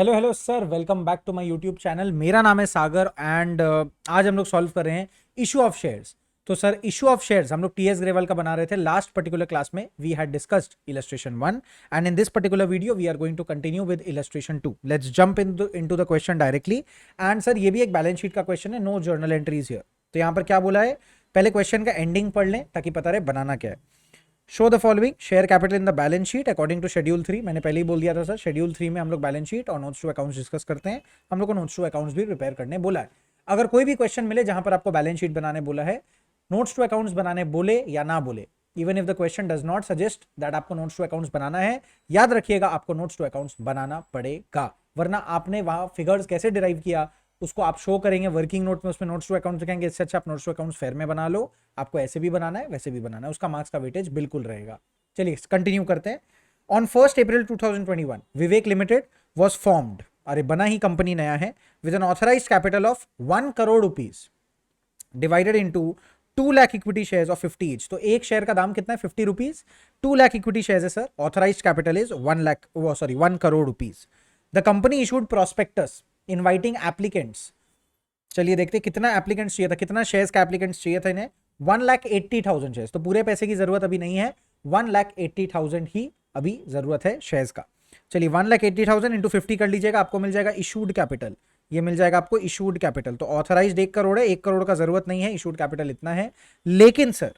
Hello hello sir, welcome back to my YouTube channel. मेरा नाम है सागर एंड आज हम लोग सॉल्व कर रहे हैं इशू ऑफ शेयर्स। तो सर, इशू ऑफ शेयर्स हम लोग टीएस ग्रेवल का बना रहे थे। लास्ट पर्टिकुलर क्लास में we had discussed illustration 1 and in this particular video we are going to continue with illustration 2। Let's jump into the question directly. And sir, ये भी एक बैलेंस शीट का क्वेश्चन है, नो जर्नल एंट्रीज हियर। तो यहाँ पर क्या बोला है, पहले क्वेश्चन का एंडिंग पढ़ लें ताकि पता रहे बनाना क्या है। Show the following share capital in the balance sheet according to schedule 3। मैंने पहले ही बोल दिया था सर, शेड्यूल 3 में हम लोग बैलेंस शीट और नोट्स टू अकाउंट्स डिस्कस करते हैं। हम लोग को नोट्स टू अकाउंट्स भी प्रिपेयर करने बोला है। अगर कोई भी क्वेश्चन मिले जहां पर आपको बैलेंस शीट बनाने बोला है, नोट्स टू अकाउंट्स बनाने बोले या ना बोले, even if the question does not suggest that आपको नोट्स टू अकाउंट्स बनाना है, याद रखिएगा आपको नोट्स टू अकाउंट्स बनाना पड़ेगा। वरना आपने वहां फिगर्स कैसे डिराइव किया उसको आप शो करेंगे वर्किंग नोट में, उसमें नोट्स टू अकाउंट्स लिखेंगे। इससे अच्छा आप नोट्स टू अकाउंट्स फेयर में बना लो। आपको ऐसे भी बनाना है, वैसे भी बनाना है, उसका मार्क्स का वेटेज बिल्कुल रहेगा। चलिए कंटिन्यू करते हैं। On 1 April 2021 Vivek limited was formed, अरे बना ही कंपनी नया है, with N authorised capital of 1 crore rupees divided into 2 lakh equity shares of 50 each. तो एक शेयर का दाम कितना है, 50 रुपीज। 2 लाख इक्विटी शेयर्स है sir, authorised capital is 1 crore rupees. The company issued prospectus inviting applicants. चलिए देखते हैं कितना एप्लीकेंट्स चाहिए था, कितना शेयर्स का एप्लीकेंट्स चाहिए था इन्हें। 1,80,000 शेयर्स। तो पूरे पैसे की जरूरत अभी नहीं है, 1,80,000 ही अभी जरूरत है शेयर्स का। चलिए 1,80,000 इंटू 50 कर लीजिएगा, आपको मिल जाएगा इशूड कैपिटल। ये मिल जाएगा आपको इशूड कैपिटल। तो ऑथराइज्ड 1 करोड़ है, 1 करोड़ का जरूरत नहीं है, इशूड कैपिटल इतना है। लेकिन सर,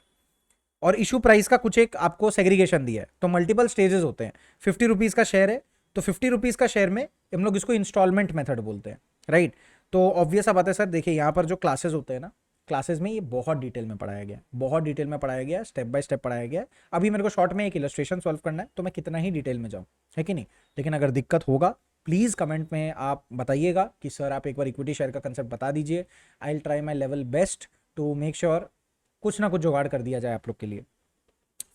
और इशू प्राइस का कुछ एक आपको सेग्रीगेशन दिया है। तो मल्टीपल स्टेजेस होते हैं। 50 रुपीज का शेयर है, तो 50 रुपीज का शेयर में हम लोग इसको इंस्टॉलमेंट मेथड बोलते हैं, राइट। तो ऑब्वियस बात है सर, देखिए यहाँ पर जो क्लासेस होते हैं ना, क्लासेस में ये बहुत डिटेल में पढ़ाया गया, बहुत डिटेल में पढ़ाया गया, स्टेप बाय स्टेप पढ़ाया गया। अभी मेरे को शॉर्ट में एक इलस्ट्रेशन सॉल्व करना है, तो मैं कितना ही डिटेल में जाऊँ, है कि नहीं। लेकिन अगर दिक्कत होगा प्लीज़ कमेंट में आप बताइएगा कि सर आप एक बार इक्विटी शेयर का कंसेप्ट बता दीजिए। I will try my level best to make sure कुछ ना कुछ जुगाड़ कर दिया जाए आप लोग के लिए।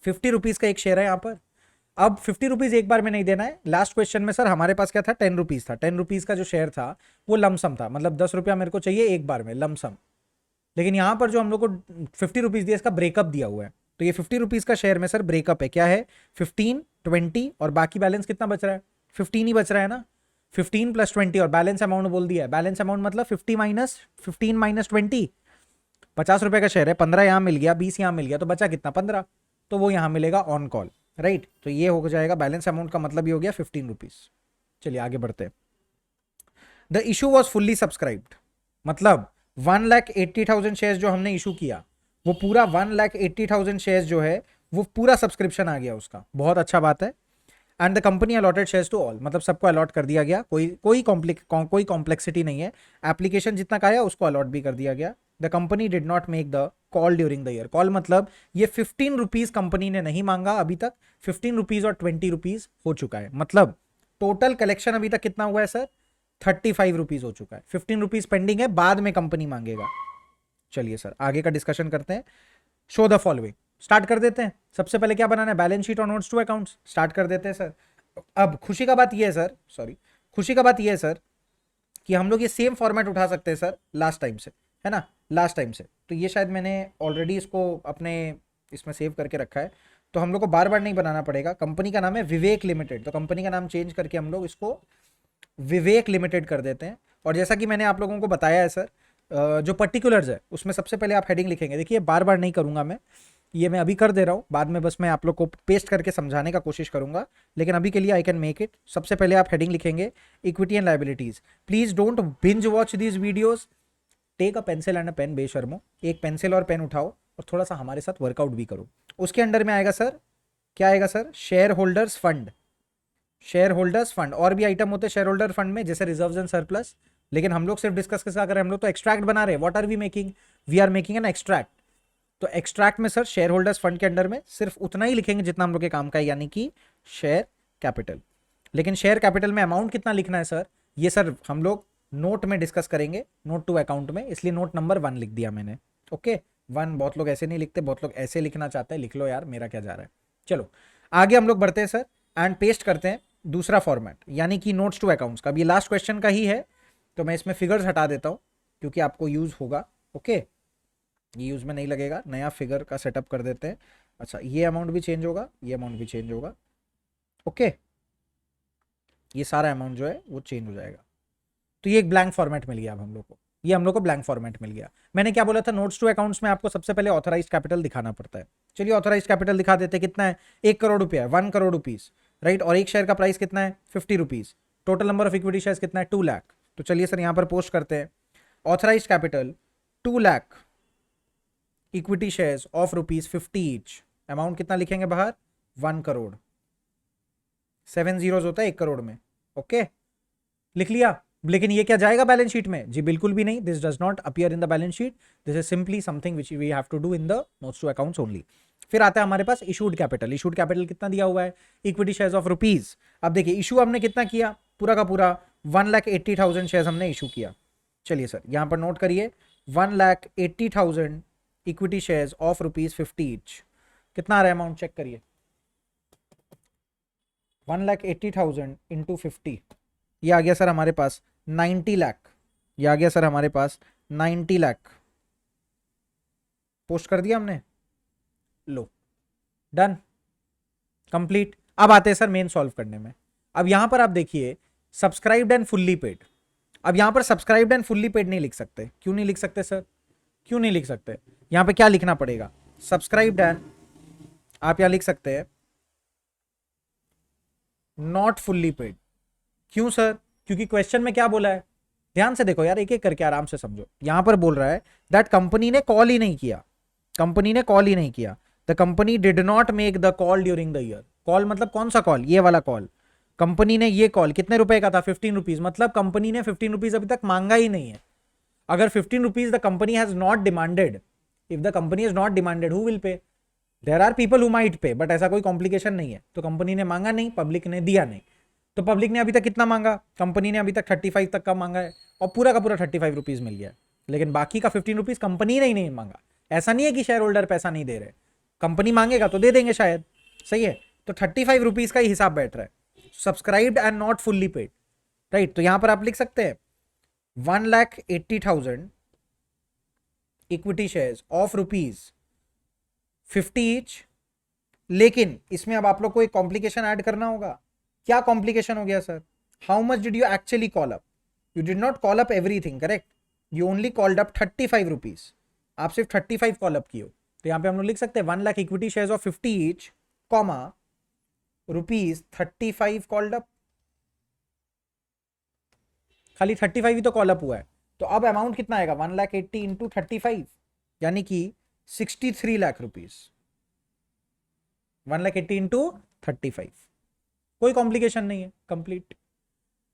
50 रुपीज़ का एक शेयर है यहाँ पर। अब 50 रुपीज़ एक बार में नहीं देना है। लास्ट क्वेश्चन में सर हमारे पास क्या था, 10 रुपीज़ था। 10 रुपीज़ का जो शेयर था वो लमसम था, मतलब 10 रुपया मेरे को चाहिए एक बार में लमसम। लेकिन यहाँ पर जो हम लोग को 50 रुपीज़ दिया, इसका ब्रेकअप दिया हुआ है। तो ये 50 रुपीज़ का शेयर में सर ब्रेकअप है, क्या है, 15, 20 और बाकी बैलेंस कितना बच रहा है, 15 ही बच रहा है ना। 15 प्लस 20 और बैलेंस अमाउंट बोल दिया है। बैलेंस अमाउंट मतलब 50 माइनस 15 माइनस 20। 50 रुपए का शेयर है, 15 यहाँ मिल गया, 20 यहाँ मिल गया, तो बचा कितना, 15। तो वो यहाँ मिलेगा ऑन कॉल, राइट। तो ये हो जाएगा बैलेंस अमाउंट का मतलब ये हो गया 15 रुपीज। चलिए आगे बढ़ते हैं। The issue was fully subscribed, मतलब 1,80,000 शेयर जो हमने इशू किया वो पूरा 1,80,000 शेयर जो है वो पूरा सब्सक्रिप्शन आ गया उसका, बहुत अच्छा बात है। And the company allotted shares to all, मतलब सबको अलॉट कर दिया गया, कोई कॉम्प्लेक्सिटी नहीं है। एप्लीकेशन जितना का आया उसको अलॉट भी कर दिया गया। The company did not make the call during the year. Call मतलब ये 15 रुपीज कंपनी ने नहीं मांगा अभी तक, 15 रुपीज और 20 रुपीज हो चुका है। मतलब टोटल कलेक्शन अभी तक कितना हुआ है सर, 35 रुपीज हो चुका है। 15 रुपीज पेंडिंग है, बाद में कंपनी मांगेगा। चलिए सर आगे का डिस्कशन करते हैं। शो द फॉलोइंग, स्टार्ट कर देते हैं। सबसे पहले क्या बनाना है, बैलेंस शीट और नोट्स टू अकाउंट्स। स्टार्ट कर देते हैं सर। अब खुशी का बात यह है सर, सॉरी, खुशी का बात यह है सर कि हम लोग ये सेम फॉर्मेट उठा सकते हैं सर लास्ट टाइम से, है ना, लास्ट टाइम से। तो ये शायद मैंने ऑलरेडी इसको अपने इसमें सेव करके रखा है, तो हम लोग को बार बार नहीं बनाना पड़ेगा। कंपनी का नाम है विवेक लिमिटेड, तो कंपनी का नाम चेंज करके हम लोग इसको विवेक लिमिटेड कर देते हैं। और जैसा कि मैंने आप लोगों को बताया है सर, जो पर्टिकुलर्स है उसमें सबसे पहले आप हेडिंग लिखेंगे। देखिए बार बार नहीं करूंगा मैं, ये मैं अभी कर दे रहा हूँ, बाद में बस मैं आप लोग को पेस्ट करके समझाने का कोशिश करूंगा, लेकिन अभी के लिए आई कैन मेक इट। सबसे पहले आप हेडिंग लिखेंगे equity and liabilities. Please don't binge watch these videos, take a pencil and a pen, बेशर्मो एक पेंसिल और पेन उठाओ और थोड़ा सा हमारे साथ वर्कआउट भी करो। उसके अंडर में आएगा सर, क्या आएगा sir, share holders fund. Share holders fund, और भी आइटम होते हैं शेयर होल्डर फंड में, जैसे रिजर्व्स एंड सरप्लस। लेकिन हम लोग सिर्फ डिस्कस किसका कर रहे हैं, हम लोग तो एक्सट्रैक्ट बना रहे हैं। What are we making, we are making an extract. तो एक्सट्रैक्ट में सर शेयर होल्डर्स फंड के अंडर में सिर्फ उतना ही लिखेंगे जितना हम लोग के काम का है, यानी कि शेयर कैपिटल। लेकिन शेयर कैपिटल में अमाउंट कितना लिखना है सर, ये सर हम लोग नोट में डिस्कस करेंगे, नोट टू अकाउंट में, इसलिए नोट नंबर 1 लिख दिया मैंने। ओके 1, बहुत लोग ऐसे नहीं लिखते, बहुत लोग ऐसे लिखना चाहते हैं, लिख लो यार, मेरा क्या जा रहा है। चलो आगे हम लोग बढ़ते हैं सर, एंड पेस्ट करते हैं दूसरा फॉर्मेट, यानी कि नोट्स टू अकाउंट्स का। अब ये लास्ट क्वेश्चन का ही है, तो मैं इसमें फिगर्स हटा देता हूँ क्योंकि आपको यूज होगा। ओके ये यूज में नहीं लगेगा, नया फिगर का सेटअप कर देते हैं। अच्छा ये अमाउंट भी चेंज होगा, ये अमाउंट भी चेंज होगा। ओके ये सारा अमाउंट जो है वो चेंज हो जाएगा। तो ये एक ब्लैंक फॉर्मेट मिल गया अब हम लोग को, ये हम लोग को ब्लैंक फॉर्मेट मिल गया। मैंने क्या बोला था, नोट्स टू अकाउंट्स में आपको सबसे पहले ऑथराइज्ड कैपिटल दिखाना पड़ता है। चलिए ऑथराइज्ड कैपिटल दिखा देते हैं, कितना है, 1 करोड़ रुपया है, 1 करोड़ रुपीज, राइट। और एक शेयर का प्राइस कितना है, 50 rupees. Total number of equity share कितना है, 2 लाख। तो चलिए सर यहाँ पर पोस्ट करते हैं, authorised capital 2 lakh equity shares of ₹50 each. Amount कितना लिखेंगे बाहर, 1 करोड़। 7 जीरोज होता है 1 करोड़ में, ओके लिख लिया। लेकिन ये क्या जाएगा बैलेंस शीट में, जी बिल्कुल भी नहीं, this does not appear in the balance sheet, this is simply something which we have to do in the notes to accounts only. फिर आता है हमारे पास इशूड कैपिटल। इशूड कैपिटल कितना दिया हुआ है, इक्विटी शेयर्स ऑफ ₹। अब देखिए इशू हमने कितना किया, पूरा का पूरा 1,80,000 शेयर्स हमने इशू किया। चलिए सर यहाँ पर नोट करिए, 1,80,000 इक्विटी शेयर्स ऑफ ₹50 ईच। कितना आ रहा है अमाउंट, चेक करिए, 1,80,000 इंटू 50, ये आ गया सर हमारे पास 90 लाख। ये आ गया सर हमारे पास 90 लाख। पोस्ट कर दिया हमने, लो डन, कंप्लीट। अब आते हैं सर मेन सॉल्व करने में। अब यहां पर आप देखिए सब्सक्राइब्ड एंड फुल्ली पेड। अब यहां पर सब्सक्राइब्ड एंड फुल्ली पेड नहीं लिख सकते, क्यों नहीं लिख सकते सर, क्यों नहीं लिख सकते, यहां पे क्या लिखना पड़ेगा, सब्सक्राइब्ड एंड, आप यहां लिख सकते हैं नॉट फुल्ली पेड। क्यों सर, क्योंकि क्वेश्चन में क्या बोला है, ध्यान से देखो यार, एक एक करके आराम से समझो। यहां पर बोल रहा है दैट कंपनी ने कॉल ही नहीं किया, कंपनी ने कॉल ही नहीं किया, the company did not make the call during the year. Call मतलब कौन सा कॉल, ये वाला कॉल। कंपनी ने ये कॉल कितने रुपए का था, 15 रुपीज, मतलब कंपनी ने 15 रुपीज अभी तक मांगा ही नहीं है। अगर 15 rupees the company has not demanded, if the company has not demanded who will pay, there are people who might pay, but ऐसा कोई कॉम्प्लिकेशन नहीं है। तो कंपनी ने मांगा नहीं, पब्लिक ने दिया नहीं। तो पब्लिक ने अभी तक कितना मांगा, कंपनी ने अभी तक 35 तक का मांगा है, और पूरा का पूरा 35 रुपीज मिल गया। लेकिन बाकी का 15 रुपीज कंपनी ने ही नहीं मांगा। ऐसा नहीं है कि शेयर होल्डर पैसा नहीं दे रहे, कंपनी मांगेगा तो दे देंगे शायद, सही है। तो 35 रुपीज का ही हिसाब बैठ रहा है, subscribed and not fully paid, right. तो यहां पर आप लिख सकते हैं 1,80,000 इक्विटी शेयर्स ऑफ ₹50 ईच। लेकिन इसमें अब आप लोग को एक कॉम्प्लिकेशन ऐड करना होगा। क्या कॉम्प्लिकेशन हो गया sir, how much did you actually call up, you did not call up everything, correct, you only called up 35 rupees, आप सिर्फ 35 कॉल अप किए हो। तो यहां पे हम लोग लिख सकते हैं 1 lakh equity shares of 50 each, comma ₹35 called up, खाली 35 ही तो कॉल अप हुआ है। तो अब अमाउंट कितना आएगा, 1,80,000 इंटू 35, यानी कि 63 लाख रुपीज, 1,80,000 इंटू 35, कोई कॉम्प्लिकेशन नहीं है, complete.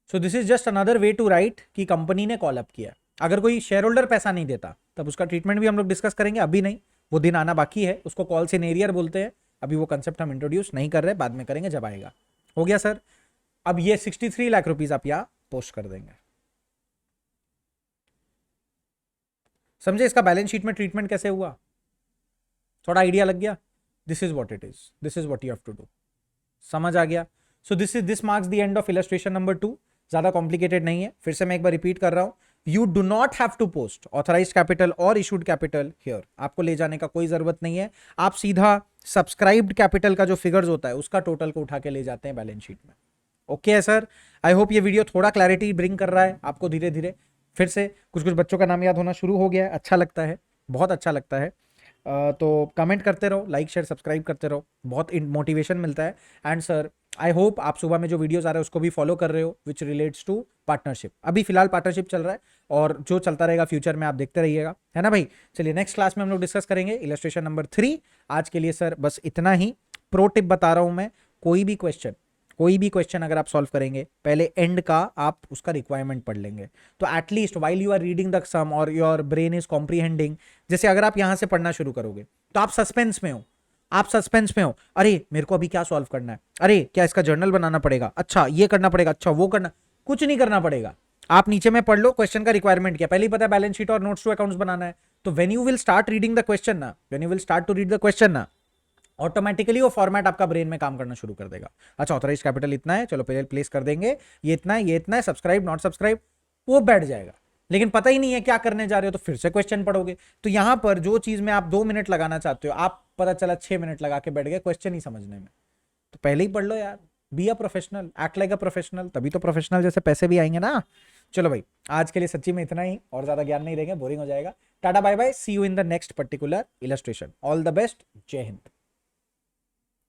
So this is just another way to write कि कंपनी ने कॉल अप किया। अगर कोई शेयर होल्डर पैसा नहीं देता तब उसका ट्रीटमेंट भी हम लोग डिस्कस करेंगे, अभी नहीं, वो दिन आना बाकी है, उसको कॉल सिनेरियर बोलते हैं। अभी वो कंसेप्ट हम इंट्रोड्यूस नहीं कर रहे, बाद में करेंगे जब आएगा। हो गया सर। अब ये 63 लाख रुपीज आप यहां पोस्ट कर देंगे, समझे इसका बैलेंस शीट में ट्रीटमेंट कैसे हुआ, थोड़ा आइडिया लग गया। This is what it is, this is what you have to do, समझ आ गया। So this marks the end of illustration number 2। ज्यादा कॉम्प्लिकेटेड नहीं है, फिर से मैं एक बार रिपीट कर रहा हूं, you do not have to post authorised capital और इशूड कैपिटल हियर, आपको ले जाने का कोई जरूरत नहीं है। आप सीधा सब्सक्राइब्ड कैपिटल का जो फिगर्स होता है उसका टोटल को उठा के ले जाते हैं बैलेंस शीट में। ओके है सर, आई होप ये वीडियो थोड़ा क्लैरिटी ब्रिंग कर रहा है आपको धीरे धीरे। फिर से कुछ कुछ बच्चों का नाम याद होना शुरू हो गया है, अच्छा लगता है, बहुत अच्छा लगता है। तो कमेंट करते रहो, लाइक शेयर सब्सक्राइब करते रहो, बहुत मोटिवेशन मिलता है। एंड सर आई होप आप सुबह में जो वीडियोस आ रहे हैं उसको भी फॉलो कर रहे हो, विच रिलेट्स टू पार्टनरशिप। अभी फिलहाल पार्टनरशिप चल रहा है और जो चलता रहेगा फ्यूचर में आप देखते रहिएगा, है ना भाई। चलिए नेक्स्ट क्लास में हम लोग डिस्कस करेंगे इलस्ट्रेशन नंबर 3। आज के लिए सर बस इतना ही। प्रो टिप बता रहा हूं मैं, कोई भी क्वेश्चन अगर आप सॉल्व करेंगे पहले एंड का आप उसका रिक्वायरमेंट पढ़ लेंगे, तो at least while you are reading the sum और योर ब्रेन इज कॉम्प्रीहेंडिंग, जैसे अगर आप यहां से पढ़ना शुरू करोगे तो आप सस्पेंस में हो, अरे मेरे को अभी क्या सॉल्व करना है, अरे क्या इसका जर्नल बनाना पड़ेगा, अच्छा ये करना पड़ेगा, अच्छा वो करना, कुछ नहीं करना पड़ेगा। आप नीचे में पढ़ लो क्वेश्चन का रिक्वायरमेंट क्या, पहले ही पता है बैलेंस शीट और नोट्स टू अकाउंट्स बनाना है। तो when you will start reading the question ना, when you will start to read the question ना, ऑटोमेटिकली वो फॉर्मेट आपका ब्रेन में काम करना शुरू कर देगा। अच्छा ऑथराइज्ड कैपिटल इतना है, चलो पहले प्लेस कर देंगे, ये इतना है, सब्सक्राइब नॉट सब्सक्राइब, वो बैठ जाएगा। लेकिन पता ही नहीं है क्या करने जा रहे हो, तो फिर से क्वेश्चन पढ़ोगे। तो यहां पर जो चीज में आप 2 मिनट लगाना चाहते हो, आप पता चला 6 मिनट लगा के बैठ गए क्वेश्चन ही समझने में। तो पहले ही पढ़ लो यार, be a professional, act like a professional, तभी तो प्रोफेशनल जैसे पैसे भी आएंगे ना। चलो भाई, आज के लिए सच्ची में इतना ही, और ज्यादा ज्ञान नहीं देंगे, बोरिंग हो जाएगा। Ta-ta bye bye, see you in the next particular illustration, all the best, Jai Hind.